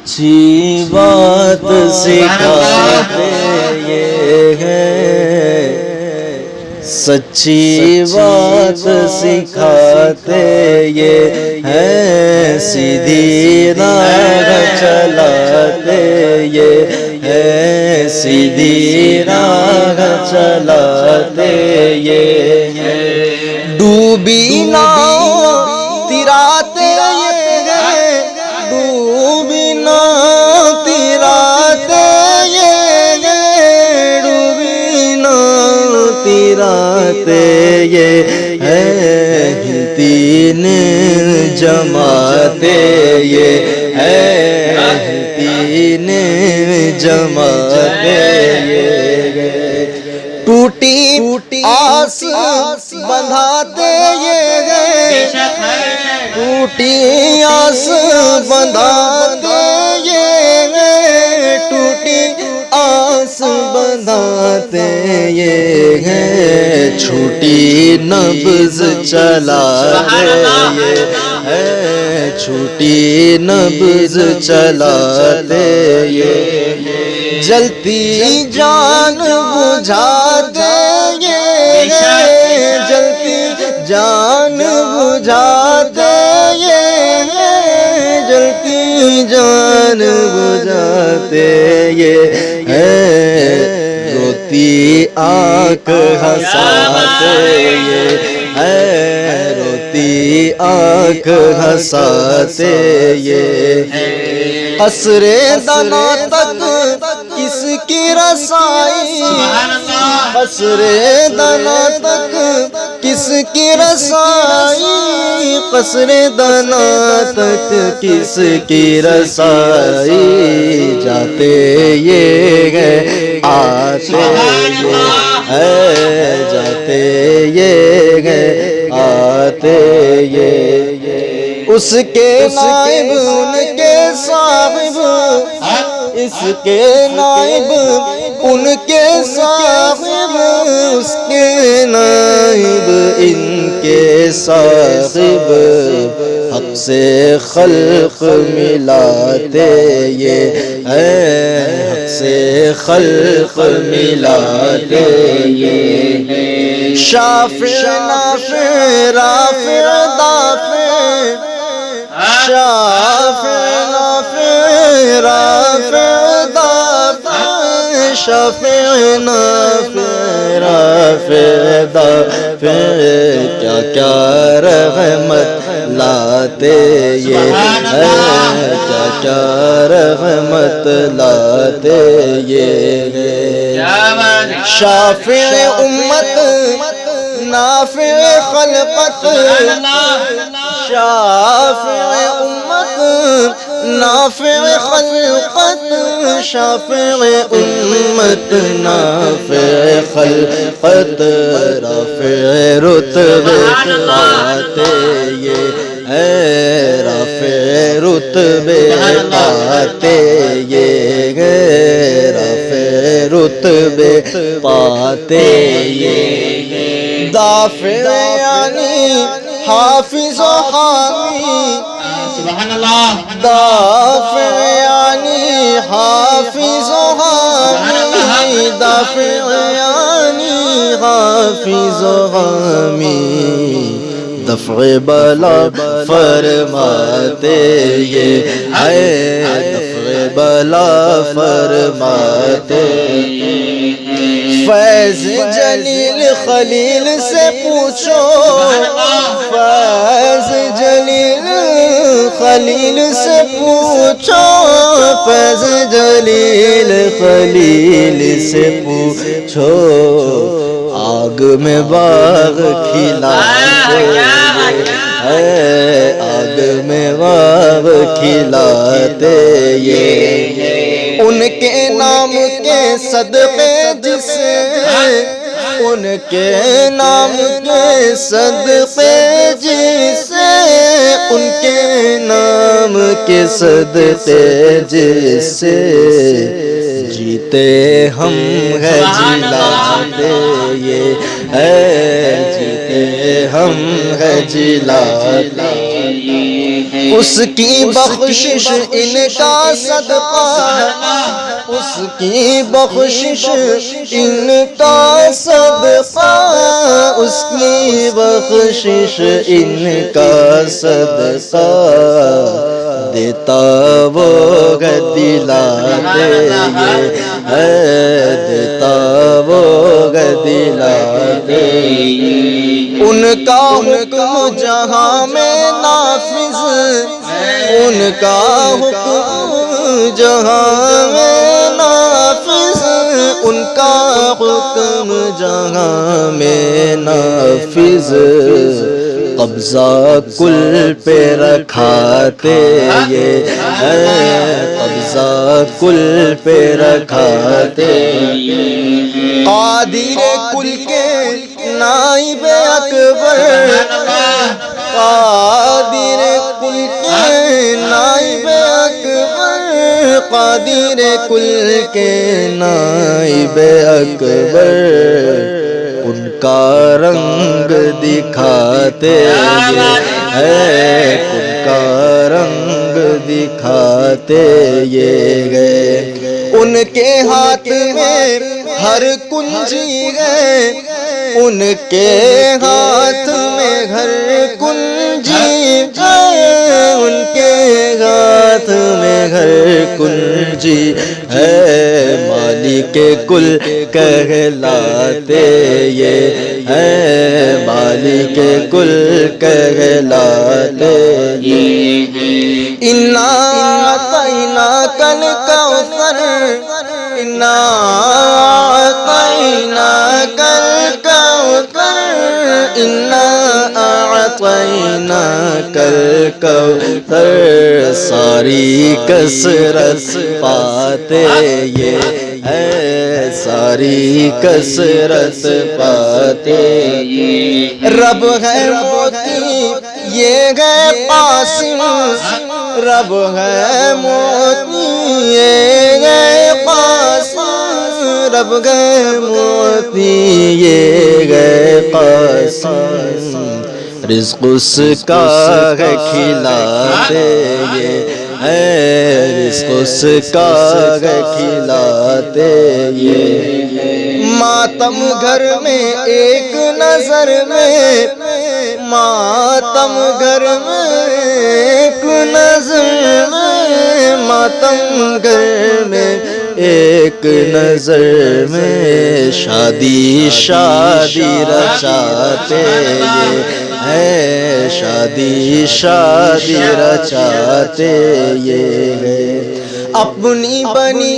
سچی بات سکھاتے یہ ہے، سچی بات سکھاتے یہ ہے، سیدھی راہ چلاتے یہ ہے، سیدھی راہ چلاتے یہ ہے، ڈوبی ناؤ تیراتے یہ ہے، ڈوبی ناؤ تیراتے یہ ہے، ڈوبی ناؤ تیراتے یہ ہے، تین جماعتے یہ ہے، تین جماعتے یہ ہے، ٹوٹی آس بندھاتے یہ ہے، ٹوٹی آس بندھاتے یہ ہے، ٹوٹی آس بندھاتے یہ ہے، چھوٹی نبض چلاتے یہ ہے، چھوٹی نبض چلاتے یہ ہے، جلتی جان بجھاتے یہ ہے، جلتی جان بجھاتے یہ ہے، جلتی جان بجھاتے یہ ہے، روتی آنکھ ہنساتے یہ ہے، روتی آنکھ ہنساتے یہ ہے، عصر دنا تک کس کی رسائی، عصر دنا تک کس کی رسائی، قصر دنا تک کس کی رسائی، جاتے یہ ہے آتے یہ ہے، جاتے یہ ہے آتے یہ ہے، اس کے نائب ان کے صاحب، اس کے نائب ان کے صاحب، اس کے نائب ان کے صاحب، حق سے خلق ملاتے یہ ہے، حق سے خلق ملاتے یہ ہے، شافع نافع رافع دافع، شافع نافع رافع دافع، شافع نافع رافع دافع، کیا کیا رحمت لاتے یہ ہے، کیا کیا رحمت لاتے یہ ہے، شافع امت نافع خلقت، شافع امت نافع خلقت، شافع امت نافع خلقت، رافع رتبے پاتے یہ ہے، رافع رتبے پاتے یہ ہے، رافع رتبے پاتے یہ ہے، دافع یعنی حافظ و حامی، سبحان اللہ، دافع یعنی حافظ و حامی، دافع یعنی حافظ و حامی، دفع بلا فرماتے یہ ہے، دفع بلا فرماتے، فیض جلیل خلیل سے پوچھو، فیض جلیل خلیل سے پوچھو، فیض جلیل خلیل سے پوچھو، آگ میں باغ کھلاتے ہے، آگ میں باغ کھلاتے یہ ہے، ان کے نام کے صدقے جسے، ان کے نام کے صدقے جسے، ان کے نام کے صدقے جسے، جیتے ہم ہے جلاتے یہ ہے، جیتے ہم ہے جلاتے اس کی بخشش ان کا صدقہ، اس کی بخشش ان کا صدقہ، اس کی بخشش ان کا صدقہ، دیتا وہ دلاتے یہ ہے، دیتا وہ دلاتے، ان کا حکم جہاں میں نافذ، ان کا حکم جہاں میں نافذ، ان کا حکم جہاں میں نافذ، قبضہ کل پہ رکھاتے یہ ہے، قبضہ کل پہ رکھاتے، قادر کل کے نائب اکبر، قادر کل کے نائب اکبر، قادر کل کے نائب اکبر، ان کا رنگ دکھاتے ہیں، ان کا رنگ دکھاتے یہ گئے، ان کے ہاتھ میں ہر کنجی ہے، ان کے ہاتھ میں ہر کنجی ہے، ان کے ہاتھ میں ہر کنجی ہے، مالک کل کہلاتے یہ ہے، مالک کل کہلاتے یہ ہے، انا اعطیناک الکوثر، انا اعطیناک الکوثر، انا اعطیناک الکوثر، ساری کثرت پاتے یہ ہے، ساری کثرت پاتے یہ، رب ہے موتی یہ ہے قاسم، رب ہے موتی یہ ہے قاسم، رب ہے موتی یہ ہے قاسم، رزق اس کا ہے کھلاتے یہ ہے، رزق اس کا ہے کھلاتے یہ، ماتم گھر میں ایک نظر میں، ماتم گھر میں ایک نظر میں، ماتم گھر میں ایک نظر میں، شادی شادی رچاتے یہ ہے، شادی شادی رچاتے یہ ہے، اپنی بنی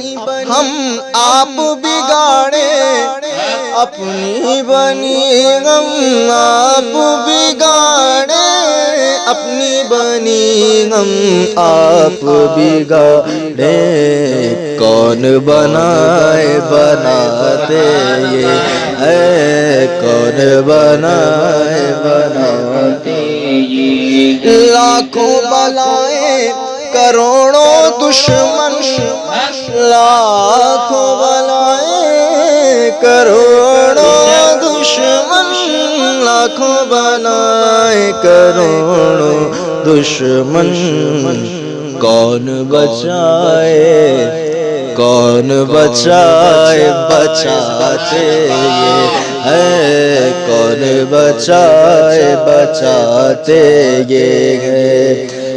ہم آپ بگاڑے، اپنی بنی ہم آپ بگاڑے، اپنی بنی ہم آپ بگاڑے، کون بنائے بناتے یہ ہے، کون بنائے بناتے یہ، لاکھوں بلائیں کروڑوں دشمن، لاکھوں بلائیں کروڑوں دشمن، لاکھوں بلائیں کروڑوں دشمن، کون بچائے، کون بچائے بچاتے یہ ہے، کون بچائے بچاتے یہ ہے،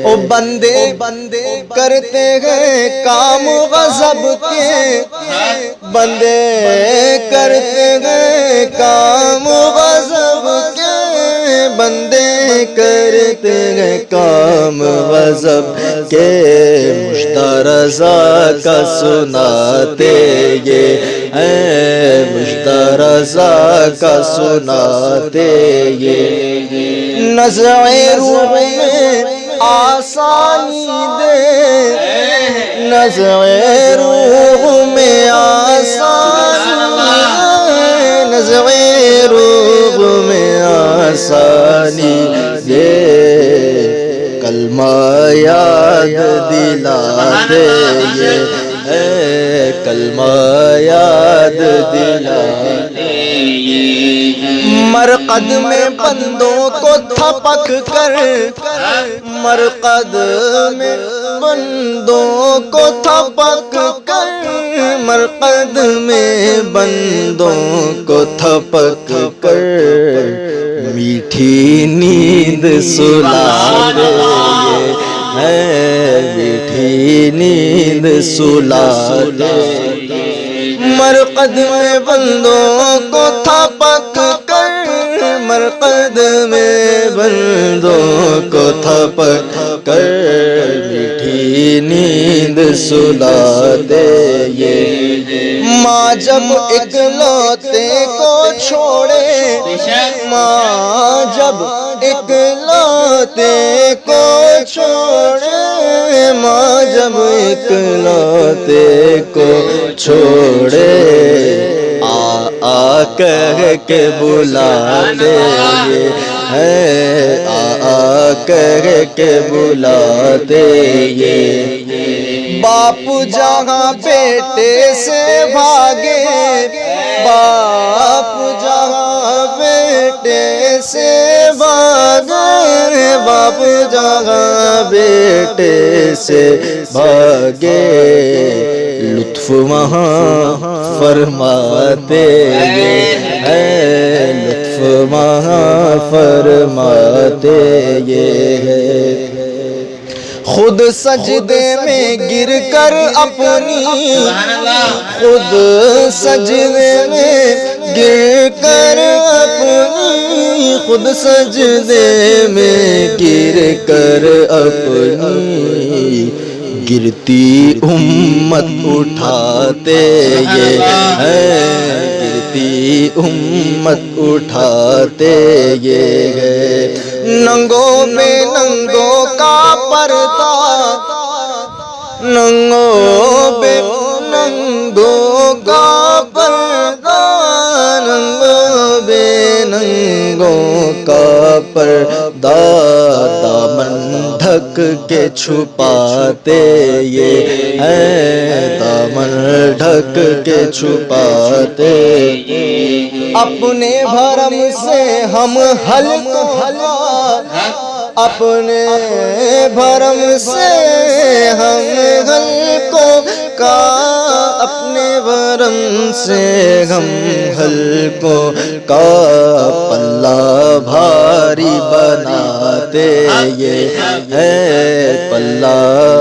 او بندے بندے کرتے ہیں کام غضب کے، بندے کرتے ہیں کام غضب کے، بندے کرتے ہیں کام غضب کے، مشتاق رضا کا سناتے یہ ہے، مشتاق رضا کا سناتے یہ، نزع روح میں آسانی دے، نزع روح میں آسانی دے، نزع روح میں آسانی دے، کلمہ یاد دلاتے یہ ہے، کلمہ یاد دلاتے یہ ہے، مرقد مرقد میں بندوں کو تھپک کر، مرقد میں بندوں کو تھپک کر، مرقد میں بندوں کو تھپک کر، میٹھی نیند سلا دے ہے، میٹھی نیند سلا دے، مرقد میں بندوں کو تھپک کر، مرقد میں بندوں کو تھپک کر، میٹھی نیند سلا دے یہ، ماں جب اکلوتے کو چھوڑے، ماں جب اکلوتے کو چھوڑے، ماں جب اکلوتے کو چھوڑے، آ کہہ کے بلاتے یہ ہے، آ کہہ کے بلاتے یہ، باپ جہاں بیٹے سے بھاگے، باپ جہاں بیٹے سے بھاگے، باپ جہاں بیٹے سے بھاگے، لطف وہاں فرماتے ہیں، لطف وہاں فرماتے یہ ہے، خود سجدے میں گر کر اپنی، خود سجدے میں گر کر اپنی، خود سجدے میں گر کر اپنی، گرتی امت اٹھاتے یہ ہیں، گرتی امت اٹھاتے یہ ہے، ننگوں بے ننگوں کا پردہ، ننگوں بے ننگوں کا پردہ، ننگوں بے ننگوں کا پردہ، دامن ڈھک کے چھپاتے یہ ہیں، دامن ڈھک کے چھپاتے، اپنے بھرم سے ہم ہلک اپنے بھرم سے ہم ہلکوں کا، اپنے بھرم سے ہم ہلکوں کا پلہ بھاری بناتے یہ ہے، پلہ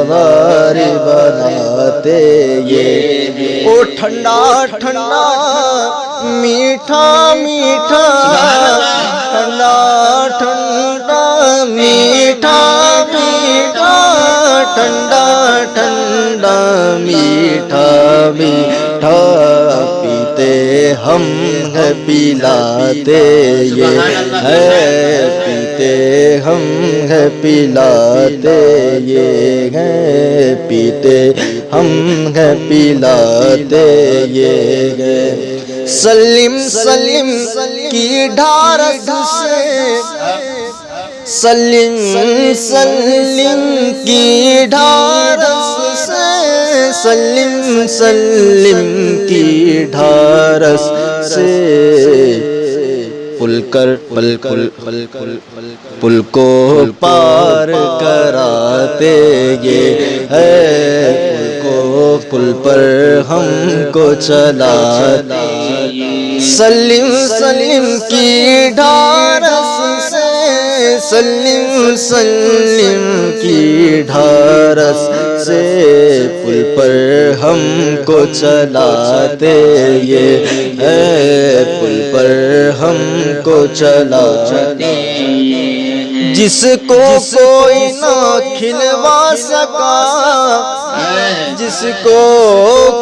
بھاری بناتے یہ، او ٹھنڈا ٹھنڈا میٹھا میٹھا، ٹھنڈا ٹھنڈا میٹھا میٹھا، ٹھنڈا ٹھنڈا میٹھا میٹھا، پیتے ہم ہے پلاتے یہ ہے، پیتے ہم ہے پلاتے یہ ہے، پیتے ہم ہے پلاتے یہ ہے، سلم سلم کی ڈھارس سے، سلم سلم کی ڈھارس سے، سلم سلم کی ڈھارس سے، پل کر پل پل کو پار کراتے یہ ہے، پل پر ہم کو چلاتے، سلم سلم کی ڈھارس سے، سلم سلم کی ڈھارس سے، پل پر ہم کو چلاتے یہ ہے، پل پر ہم کو چلاتے، جس کو کوئی نہ کھلوا سکا، جس کو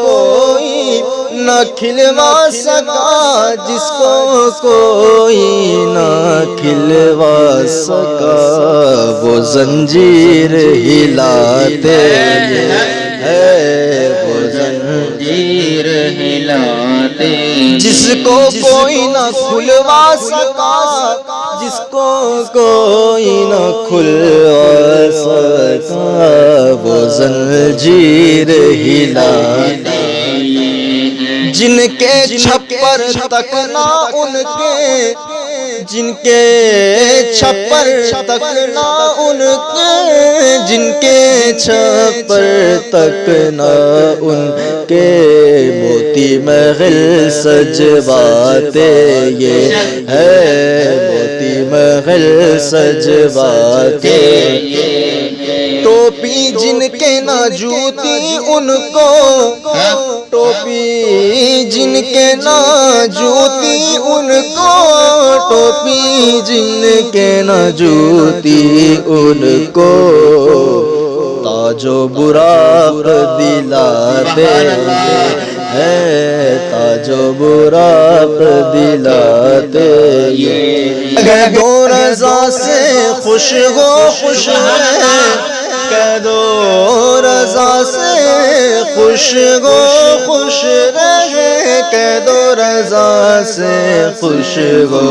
کوئی نہ کھلوا سکا، جس کو کوئی نہ کھلوا سکا، وہ زنجیر ہلاتے ہے، وہ زنجیر ہلاتے، جس کو کوئی نہ کھلوا سکا، جس کو کوئی نہ کھلوا سکا، وہ زنجیر ہلاتے، جن کے چھپر تک نہ ان کے، جن کے چھپر تک نہ ان کے، جن کے چھپر تک نہ ان کے موتی محل سجواتے، یہ ہے موتی محل سجواتے۔ ٹوپی جن کے نہ جوتی ان کو، ٹوپی جن کے نہ جوتی ان کو، ٹوپی جن کے نہ جوتی ان کو، تاج و براق دلاتے ہیں، تاج و براق دلاتے ہیں۔ اگر دو رضا سے خوش ہو خوش ہے، قید و رضا سے خوش ہو خوش رہے، قید و رضا سے خوش ہو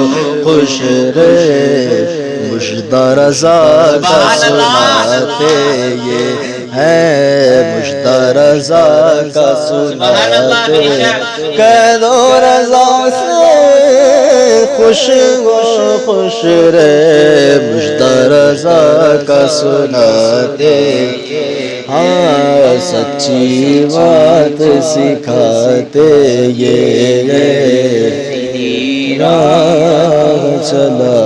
خوش رہے، مژدہ رضا کا سناتے یہ ہے، مژدہ رضا کا سناتے، قید و رضا سے خوش ہو خوش رہے، مژدہ رضا کا سناتے، ہاں سچی بات سکھاتے، یہ راہ چلا